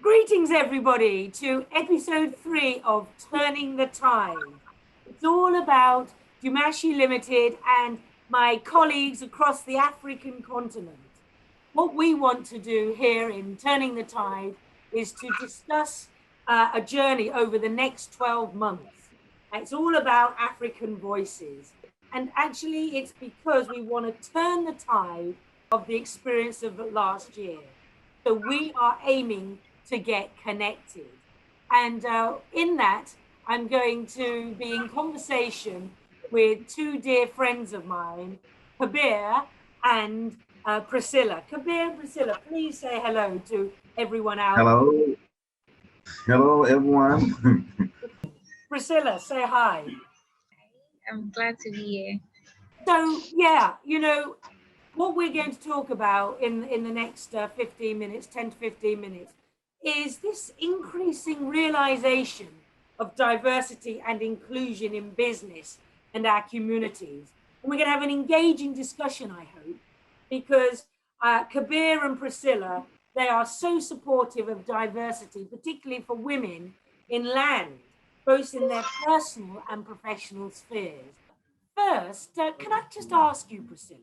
Greetings, everybody, to episode 3 of Turning the Tide. It's all about Dumashi Limited and my colleagues across the African continent. What we want to do here in Turning the Tide is to discuss a journey over the next 12 months. It's all about African voices. And actually, it's because we want to turn the tide of the experience of last year. So we are aiming to get connected. And in that, I'm going to be in conversation with two dear friends of mine, Kabir and Priscilla. Kabir and Priscilla, please say hello to everyone out. Hello. Hello, everyone. Priscilla, say hi. I'm glad to be here. So, yeah, what we're going to talk about in the next 15 minutes, 10 to 15 minutes, is this increasing realization of diversity and inclusion in business and our communities. And we're going to have an engaging discussion, I hope, because Kabir and Priscilla, they are so supportive of diversity, particularly for women in land, both in their personal and professional spheres. First, can I just ask you, Priscilla,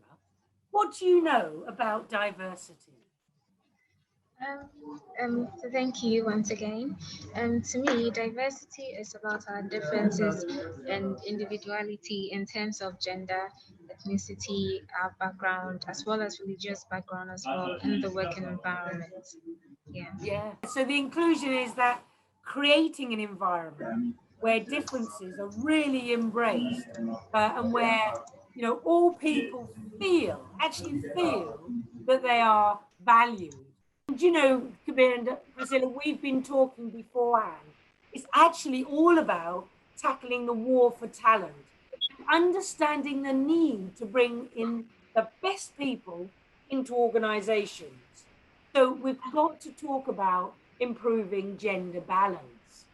what do you know about diversity? So thank you once again. To me, diversity is about our differences and individuality in terms of gender, ethnicity, our background, as well as religious background as well in the working environment. Yeah. So the inclusion is that creating an environment where differences are really embraced and where, all people actually feel that they are valued. And Kabir and Priscilla, we've been talking beforehand. It's actually all about tackling the war for talent, understanding the need to bring in the best people into organizations. So we've got to talk about improving gender balance.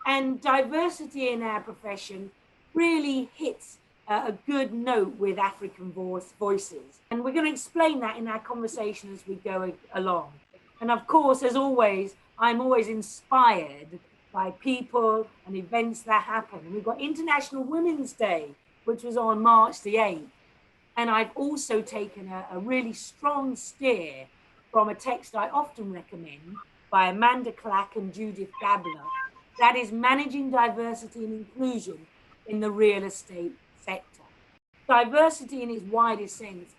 And diversity in our profession really hits a good note with African voices. And we're going to explain that in our conversation as we go along. And of course, as always, I'm always inspired by people and events that happen. And we've got International Women's Day, which was on March the 8th. And I've also taken a really strong steer from a text I often recommend by Amanda Clack and Judith Gabler, that is managing diversity and inclusion in the real estate sector. Diversity in its widest sense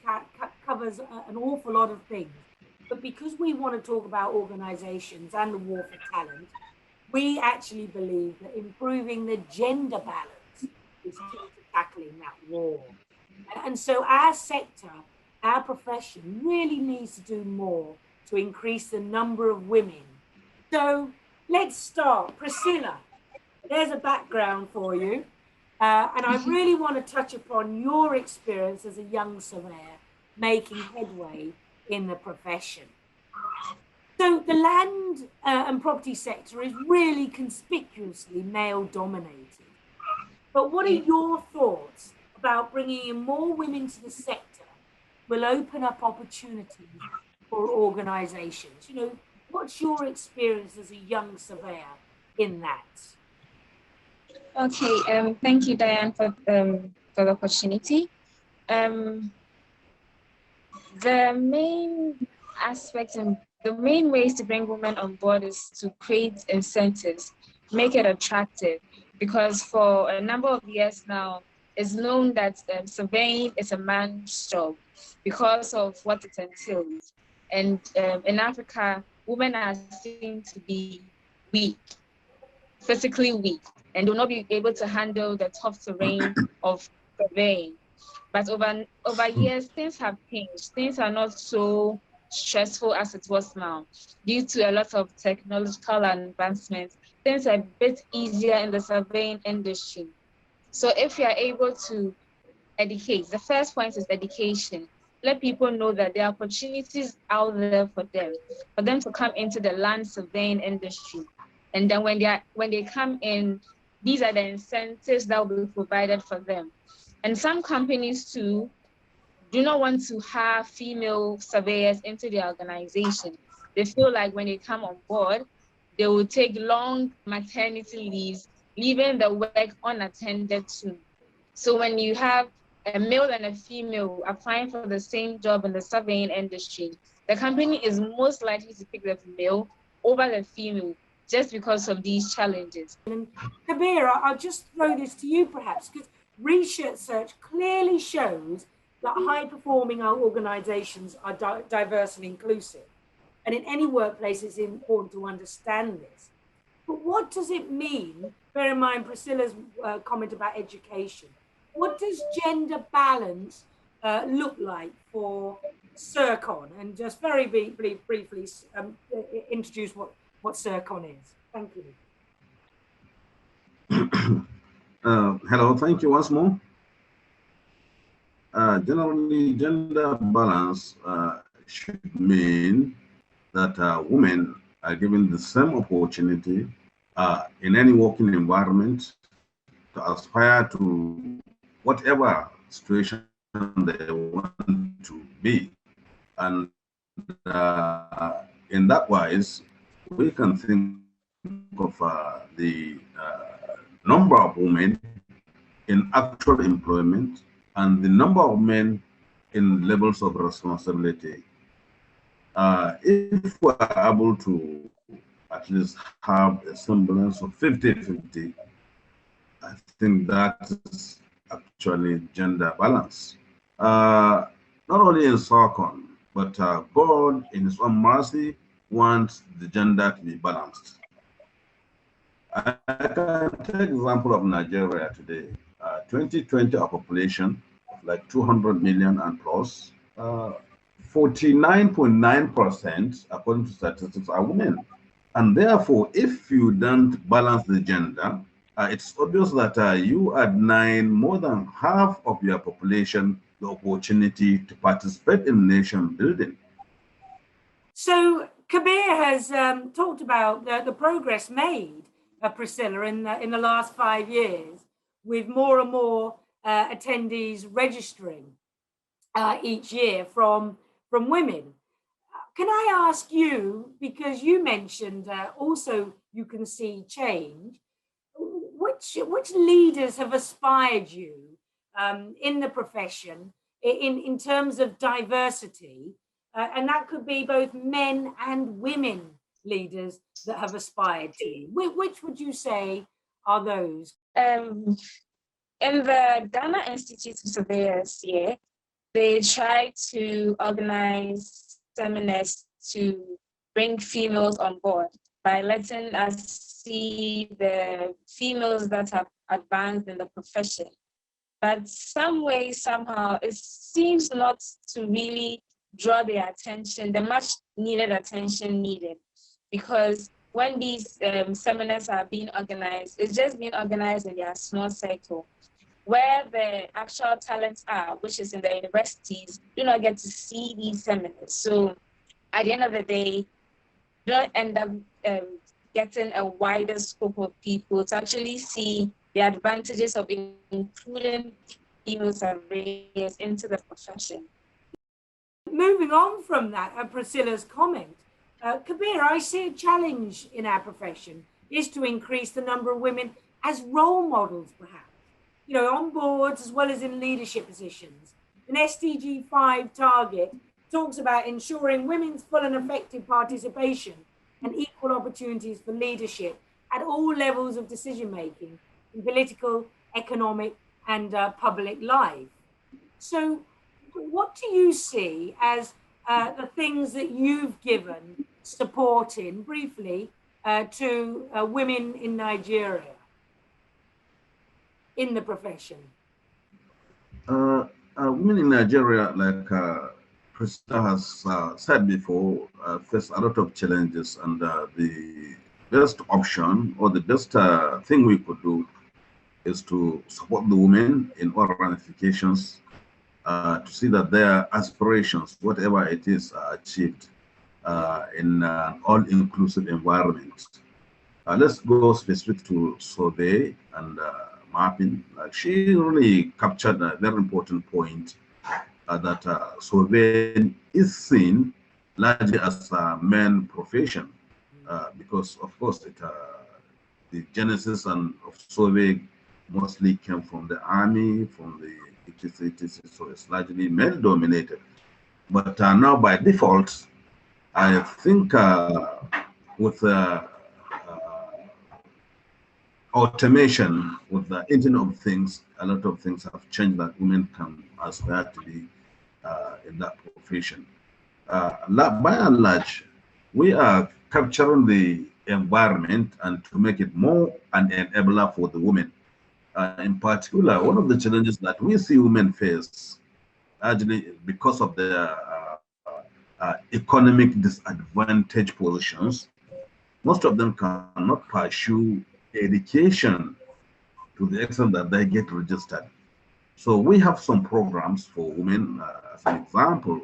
covers an awful lot of things. But because we want to talk about organizations and the war for talent, we actually believe that improving the gender balance is key to tackling that war. And so our sector, our profession really needs to do more to increase the number of women. So let's start. Priscilla, there's a background for you. And I really want to touch upon your experience as a young surveyor making headway in the profession. So the land and property sector is really conspicuously male dominated. But what are your thoughts about bringing in more women to the sector will open up opportunities for organizations? What's your experience as a young surveyor in that? Okay, thank you, Diane, for the opportunity. The main aspect and the main ways to bring women on board is to create incentives, make it attractive, because for a number of years now, it's known that surveying is a man's job because of what it entails. And in Africa, women are seen to be weak, physically weak, and will not be able to handle the tough terrain of surveying. But over years, things have changed. Things are not so stressful as it was now. Due to a lot of technological advancements, things are a bit easier in the surveying industry. So if you are able to educate, the first point is education. Let people know that there are opportunities out there for them to come into the land surveying industry. And then when they come in, these are the incentives that will be provided for them. And some companies too do not want to have female surveyors into their organization. They feel like when they come on board, they will take long maternity leaves, leaving the work unattended to. So when you have a male and a female applying for the same job in the surveying industry, the company is most likely to pick the male over the female just because of these challenges. And Kabir, I'll just throw this to you perhaps, because research clearly shows that high-performing organizations are diverse and inclusive. And in any workplace, it's important to understand this. But what does it mean? Bear in mind Priscilla's comment about education. What does gender balance look like for CIRCON? And just very briefly introduce what CIRCON is. Thank you. Hello, thank you once more. Generally, gender balance should mean that women are given the same opportunity in any working environment to aspire to whatever situation they want to be. And in that wise, we can think of the number of women in actual employment and the number of men in levels of responsibility. If we're able to at least have a semblance of 50-50, I think that is actually gender balance. Not only in CIRCON, but God in his own mercy wants the gender to be balanced. I can take example of Nigeria today. 2020, our population like 200 million and plus. 49.9%, according to statistics, are women. And therefore, if you don't balance the gender, it's obvious that you are denying more than half of your population the opportunity to participate in nation building. So Kabir has talked about the progress made, Priscilla, in the last 5 years, with more and more attendees registering each year from women. Can I ask you, because you mentioned also you can see change, which leaders have inspired you in the profession in terms of diversity? And that could be both men and women leaders that have aspired to you. Which would you say are those? In the Ghana Institute of Surveyors, they try to organize seminars to bring females on board by letting us see the females that have advanced in the profession. But some way, somehow, it seems not to really draw their attention, the much needed attention needed. Because when these seminars are being organized, it's just being organized in their small circle. Where the actual talents are, which is in the universities, do not get to see these seminars. So at the end of the day, you don't end up getting a wider scope of people to actually see the advantages of including female surveyors into the profession. Moving on from that, Priscilla's comment, Kabir, I see a challenge in our profession is to increase the number of women as role models, perhaps. You know, on boards as well as in leadership positions. An SDG 5 target talks about ensuring women's full and effective participation and equal opportunities for leadership at all levels of decision making in political, economic, and public life. So, what do you see as the things that you've given support in, briefly, to women in Nigeria? In the profession? Women in Nigeria, like Priscilla has said before, face a lot of challenges, and the best option or the best thing we could do is to support the women in all ramifications to see that their aspirations, whatever it is, are achieved in an all-inclusive environment. Let's go specific to survey and mapping. She really captured a very important point that surveying is seen largely as a men profession. because of course the genesis and of survey mostly came from the army, from the etc. So it's largely male dominated. But now by default, I think with automation, with the Internet of Things, a lot of things have changed that women can aspire to be in that profession. By and large, we are capturing the environment and to make it more an enabler for the women. In particular, one of the challenges that we see women face, largely because of their economic disadvantaged positions, most of them cannot pursue education to the extent that they get registered. So we have some programs for women. As an example,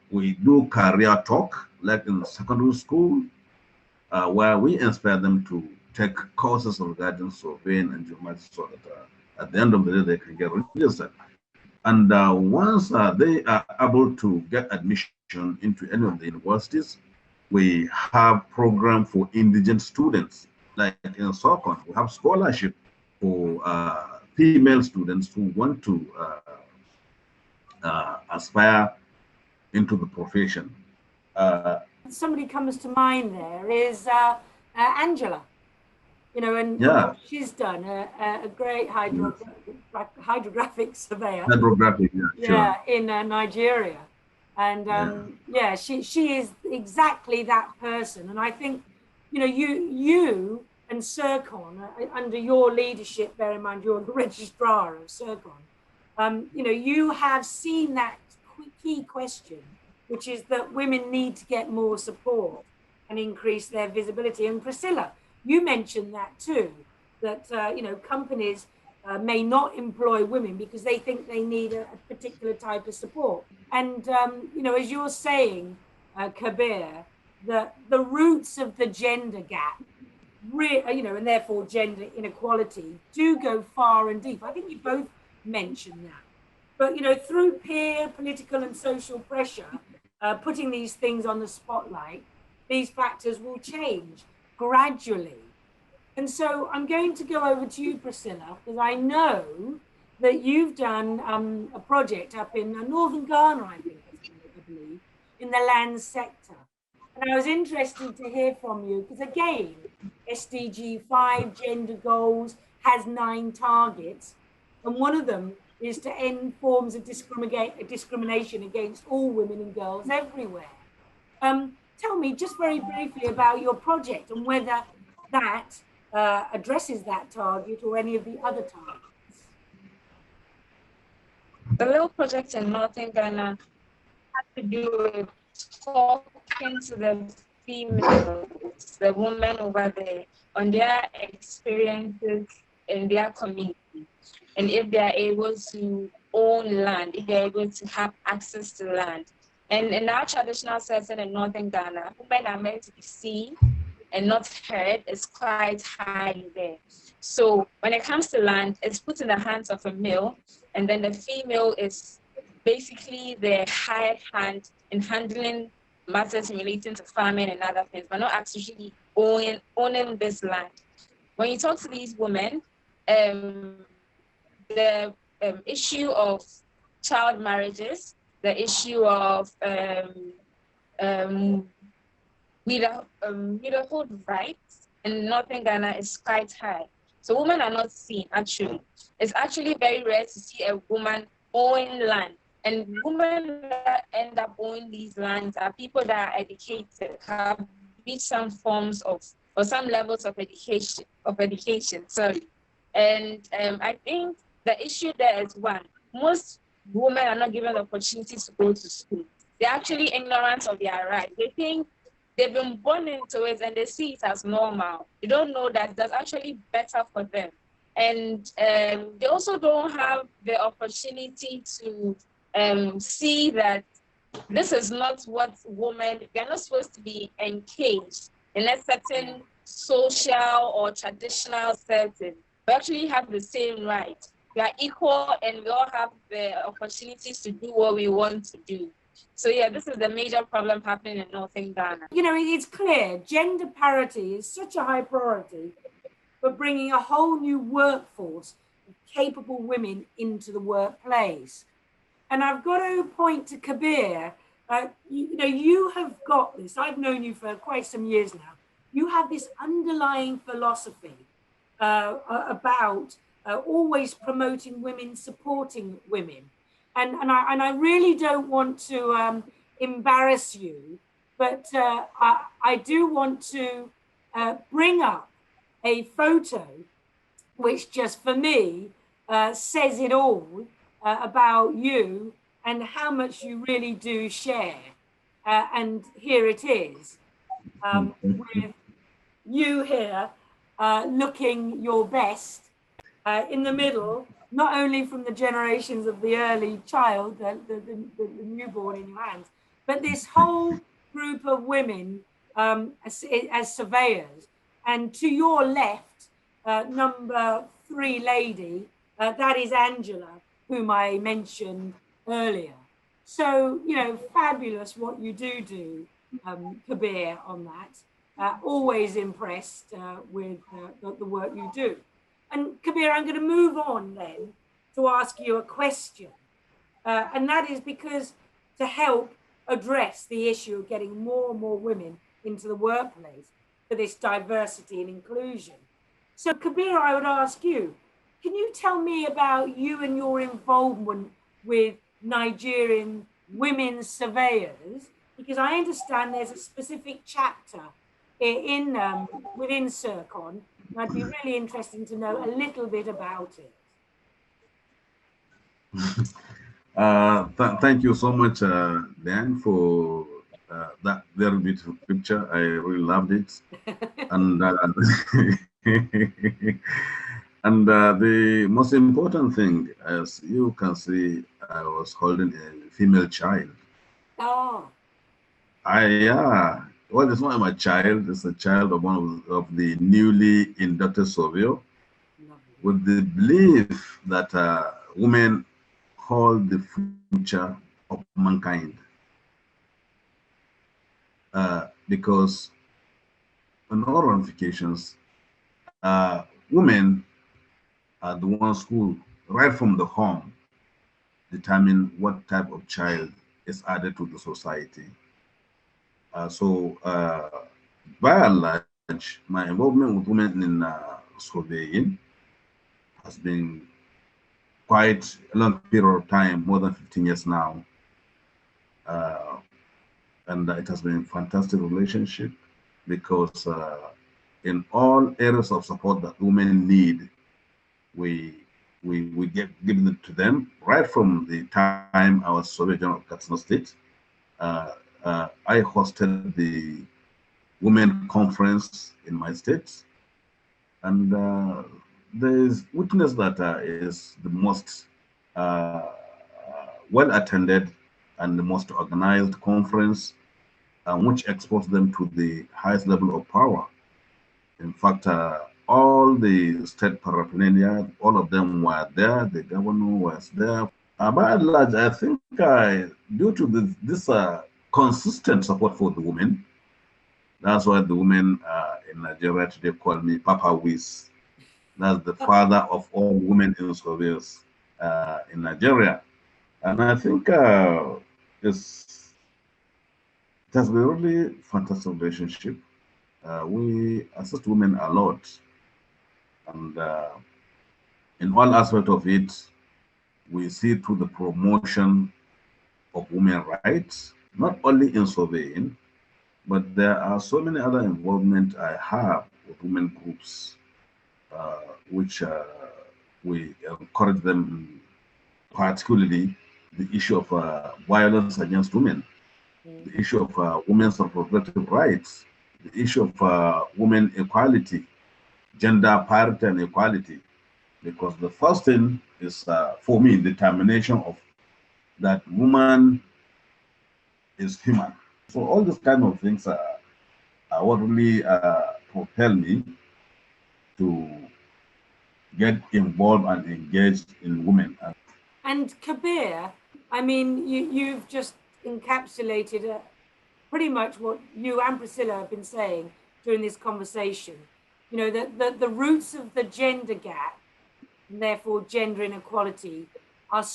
we do career talk, like in secondary school, where we inspire them to take courses regarding surveying and geometry, so that at the end of the day they can get registered. And once they are able to get admission into any of the universities, we have program for indigent students. Like in Sokon, we have scholarship for female students who want to aspire into the profession. Somebody comes to mind there is Angela, you know, and what she's done, a great hydrographic surveyor. Hydrographic, yeah, sure. In Nigeria. And she is exactly that person. And I think, you know, you and Sercon, under your leadership, bear in mind you're the registrar of Sercon, you know, you have seen that key question, which is that women need to get more support and increase their visibility. And Priscilla, you mentioned that too, that, you know, companies may not employ women because they think they need a particular type of support. And, you know, as you're saying, Kabir, that the roots of the gender gap, you know, and therefore gender inequality, do go far and deep. I think you both mentioned that. But, you know, through peer, political and social pressure, putting these things on the spotlight, these factors will change gradually. And so I'm going to go over to you, Priscilla, because I know that you've done a project up in northern Ghana, I believe, in the land sector. And I was interested to hear from you, because again, SDG 5 gender goals has 9 targets, and one of them is to end forms of discrimination against all women and girls everywhere. Tell me just very briefly about your project and whether that addresses that target or any of the other targets. The little project in northern Ghana had to do with talking to the females, the women over there, on their experiences in their community, and if they are able to own land, if they are able to have access to land. And in our traditional setting in northern Ghana, women are meant to be seen and not heard. Is quite high there. So when it comes to land, it's put in the hands of a male, and then the female is basically the hired hand in handling matters relating to farming and other things, but not actually owning this land. When you talk to these women, the issue of child marriages, the issue of widowhood rights in northern Ghana is quite high. So women are not seen, actually. It's actually very rare to see a woman own land. And women that end up owning these lands are people that are educated, have reached some forms of, or some levels of education, And I think the issue there is one, most women are not given the opportunity to go to school. They're actually ignorant of their rights. They think they've been born into it and they see it as normal. They don't know that that's actually better for them. And they also don't have the opportunity to see that this is not what women, they're not supposed to be engaged in a certain social or traditional setting. We actually have the same rights. We are equal and we all have the opportunities to do what we want to do. So yeah, this is the major problem happening in northern Ghana. You know, it's clear gender parity is such a high priority, but bringing a whole new workforce of capable women into the workplace. And I've got to point to Kabir. You know, you have got this. I've known you for quite some years now. You have this underlying philosophy about always promoting women, supporting women. And I really don't want to embarrass you, but I do want to bring up a photo which just for me says it all about you and how much you really do share. And here it is, with you here looking your best in the middle, not only from the generations of the early child, the newborn in your hands, but this whole group of women as surveyors. And to your left, number 3 lady, that is Angela, whom I mentioned earlier. So, you know, fabulous what you do, Kabir, on that. Always impressed with the work you do. And Kabir, I'm going to move on then to ask you a question. And that is because to help address the issue of getting more and more women into the workplace for this diversity and inclusion. So Kabir, I would ask you, can you tell me about you and your involvement with Nigerian women surveyors? Because I understand there's a specific chapter in within CIRCON, and I'd be really interested to know a little bit about it. Thank you so much, Dan, for that very beautiful picture. I really loved it. And and the most important thing, as you can see, I was holding a female child. Oh. Well, it's not my child. It's a child of one of the newly inducted surveyor, with the belief that women hold the future of mankind. Because in all ramifications, women are the ones who, right from the home, determine what type of child is added to the society. So, by and large, my involvement with women in surveying has been quite a long period of time, more than 15 years now. And it has been a fantastic relationship because in all areas of support that women need, we give it to them right from the time I was Surveyor General of Katsina State. I hosted the Women Conference in my state, and there's witness that is the most well attended and the most organized conference, which exports them to the highest level of power. In fact, all the state paraphernalia, all of them were there. The governor was there. By and large, I think due to this consistent support for the women, that's why the women in Nigeria today call me Papa Wiz. That's the father of all women in surveyors in Nigeria. And I think it has been a really fantastic relationship. We assist women a lot. And in all aspects of it, we see through the promotion of women rights, not only in surveying, but there are so many other involvement I have with women groups, which we encourage them, particularly the issue of violence against women, the issue of women's reproductive rights, the issue of women equality, gender parity and equality, because the first thing is, for me, determination of that woman is human. So all these kind of things are what really propel me to get involved and engaged in women. And Kabir, I mean, you've just encapsulated pretty much what you and Priscilla have been saying during this conversation. You know, that the roots of the gender gap, and therefore gender inequality, are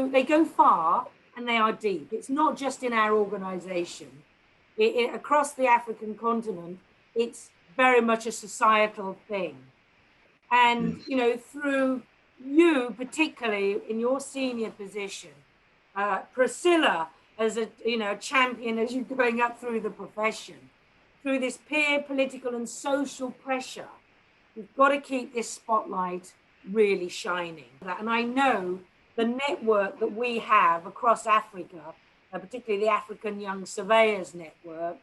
they go far and they are deep. It's not just in our organization. Across the African continent, it's very much a societal thing. And, you know, through you, particularly in your senior position, Priscilla, as a champion as you're going up through the profession, through this peer political and social pressure, we've got to keep this spotlight really shining. And I know the network that we have across Africa, particularly the African Young Surveyors Network,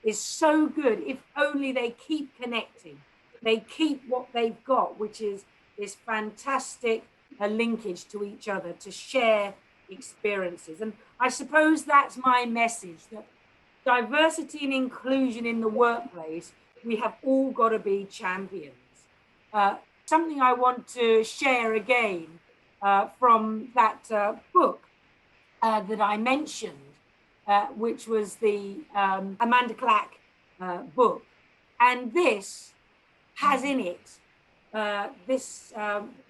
is so good if only they keep connecting. They keep what they've got, which is this fantastic linkage to each other to share experiences. And I suppose that's my message, that diversity and inclusion in the workplace, we have all got to be champions. Something I want to share again from that book that I mentioned, which was the Amanda Clack book. And this has in it this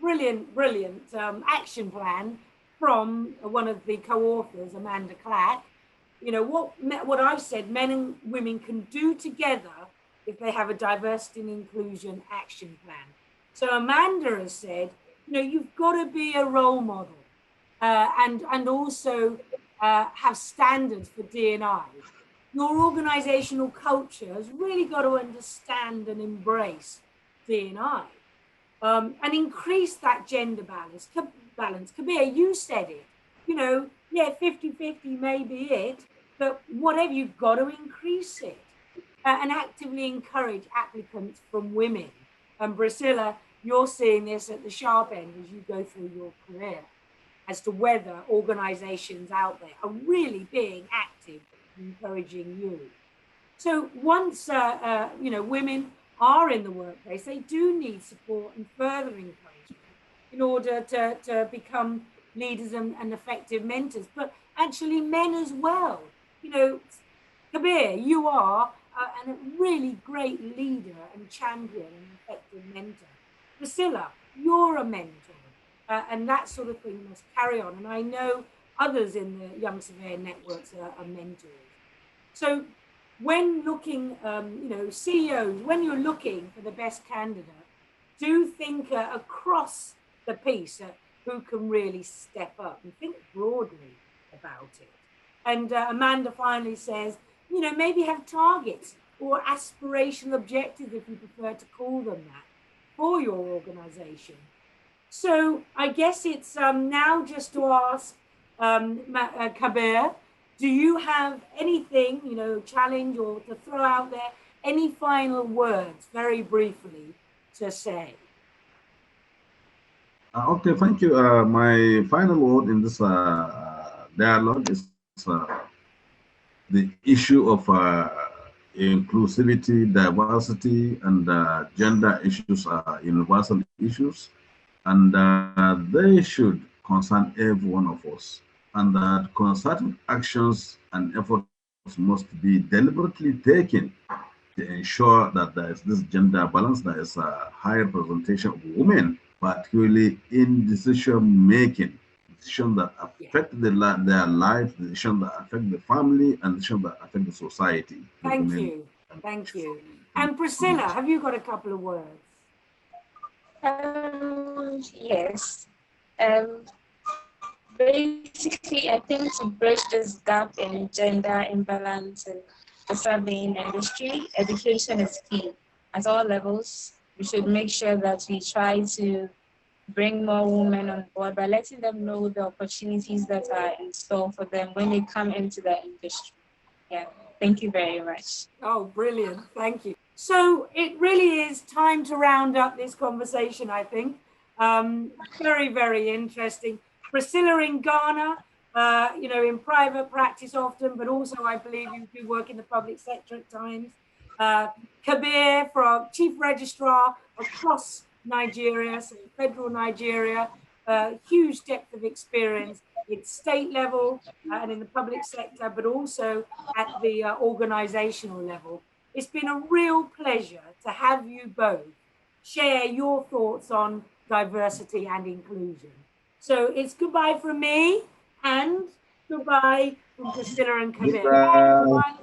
brilliant action plan from one of the co-authors, Amanda Clack. You know, what I've said, men and women can do together if they have a diversity and inclusion action plan. So Amanda has said, you know, you've got to be a role model and also have standards for D&I. Your organizational culture has really got to understand and embrace D&I and increase that gender balance. Kabir, you said it, you know, yeah, 50-50 may be it, but whatever, you've got to increase it and actively encourage applicants from women. And Priscilla, you're seeing this at the sharp end as you go through your career as to whether organizations out there are really being active, encouraging you. So once, you know, women are in the workplace, they do need support and further encouragement in order to become leaders and effective mentors, but actually men as well. You know, Kabir, you are a really great leader and champion and effective mentor. Priscilla, you're a mentor, and that sort of thing must carry on. And I know others in the Young Surveyor Networks are mentors. So when looking, you know, CEOs, when you're looking for the best candidate, do think across the piece who can really step up and think broadly about it. And Amanda finally says, you know, maybe have targets or aspirational objectives, if you prefer to call them that, for your organization. So I guess it's now just to ask Kabir, do you have anything, you know, challenge or to throw out there, any final words, very briefly, to say? Okay, thank you. My final word in this dialogue is the issue of inclusivity, diversity, and gender issues are universal issues, and they should concern every one of us, and that concerted actions and efforts must be deliberately taken to ensure that there is this gender balance, there is a high representation of women, particularly in decision-making, decisions that affect their life, decisions that affect the family, and decisions that affect the society. Thank you. Thank you. And Priscilla, have you got a couple of words? Yes. Basically, I think to bridge this gap in gender imbalance in the surveying industry, education is key. At all levels, we should make sure that we try to bring more women on board by letting them know the opportunities that are in store for them when they come into the industry. Yeah, thank you very much. Oh, brilliant. Thank you. So it really is time to round up this conversation, I think. Very, very interesting. Priscilla in Ghana, you know, in private practice often, but also I believe you do work in the public sector at times. Kabir, from Chief Registrar across Nigeria, so federal Nigeria, huge depth of experience. its state level and in the public sector, but also at the organizational level. It's been a real pleasure to have you both share your thoughts on diversity and inclusion. So it's goodbye from me and goodbye from Priscilla and Kabir. Bye, everyone.